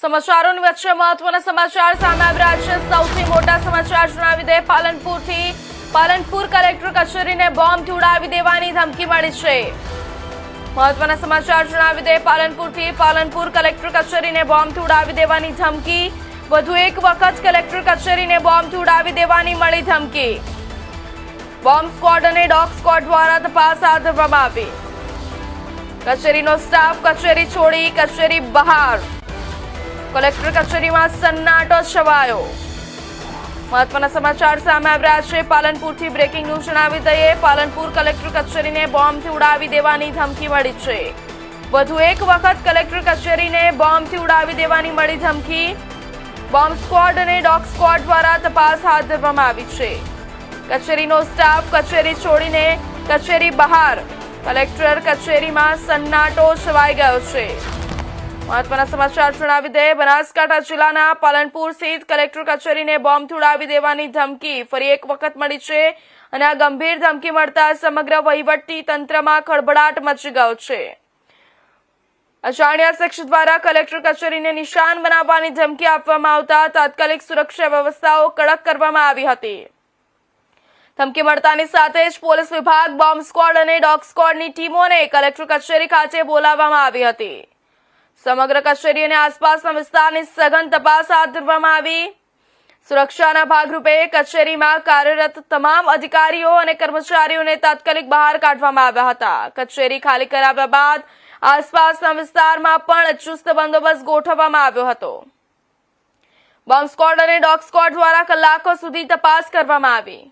સમાચારોની વચ્ચે મહત્વના સમાચાર સામે આવી રહ્યા છે। સૌથી મોટા સમાચાર જણાવી દે પાલનપુર કલેક્ટર કચેરીને બોમ્બથી ઉડાવી દેવાની ધમકી મળી છે। મહત્વના સમાચાર જણાવી દે પાલનપુર કલેક્ટર કચેરીને બોમ્બથી ઉડાવી દેવાની ધમકી। વધુ એક વખત કલેક્ટર કચેરીને બોમ્બથી ઉડાવી દેવાની મળી ધમકી। બોમ્બ સ્ક્વોડ અને ડોગ સ્ક્વોડ દ્વારા તપાસ હાથ ધરવામાં આવી। કચેરીનો સ્ટાફ કચેરી છોડી કચેરી બહાર। કલેક્ટર કચેરીમાં સન્નાટો છવાયો। મહત્વના સમાચાર સામે આવી રહ્યા છે। પાલનપુરથી બ્રેકિંગ ન્યૂઝ જણાવી દઈએ પાલનપુર કલેક્ટર કચેરીને બોમ્બથી ઉડાવી દેવાની ધમકી મળી છે। વધુ એક વખત કલેક્ટર કચેરીને બોમ્બથી ઉડાવી દેવાની મળી ધમકી। બોમ્બ સ્ક્વોડ અને ડોગ સ્ક્વોડ દ્વારા તપાસ હાથ ધરવામાં આવી છે। કચેરીનો સ્ટાફ કચેરી છોડીને કચેરી બહાર। કલેક્ટર કચેરીમાં સન્નાટો છવાઈ ગયો છે। મહત્વના સમાચાર જણાવી દે બનાસકાંઠા જિલ્લાના પાલનપુર સ્થિત કલેક્ટર કચેરીને બોમ્બથી ઉડાવી દેવાની ધમકી ફરી એક વખત મળી છે અને આ ગંભીર ધમકી મળતા સમગ્ર વહીવટી તંત્રમાં ખળભળાટ મચી ગયો છે। અજાણ્યા શખ્સ દ્વારા કલેક્ટર કચેરીને નિશાન બનાવવાની ધમકી આપવામાં આવતા તાત્કાલિક સુરક્ષા વ્યવસ્થાઓ કડક કરવામાં આવી હતી। ધમકી મળતાની સાથે જ પોલીસ વિભાગ બોમ્બ સ્ક્વોડ અને ડોગ સ્ક્વોડની ટીમોને કલેક્ટર કચેરી ખાતે બોલાવવામાં આવી હતી। સમગ્ર કચેરી અને આસપાસના વિસ્તારની સઘન તપાસ હાથ ધરવામાં આવી। સુરક્ષાના ભાગરૂપે કચેરીમાં કાર્યરત તમામ અધિકારીઓ અને કર્મચારીઓને તાત્કાલિક બહાર કાઢવામાં આવ્યા હતા। કચેરી ખાલી કરાવ્યા બાદ આસપાસના વિસ્તારમાં પણ ચુસ્ત બંદોબસ્ત ગોઠવવામાં આવ્યો હતો। બોમ્બ સ્ક્વોડ અને ડોગ સ્ક્વોડ દ્વારા કલાકો સુધી તપાસ કરવામાં આવી।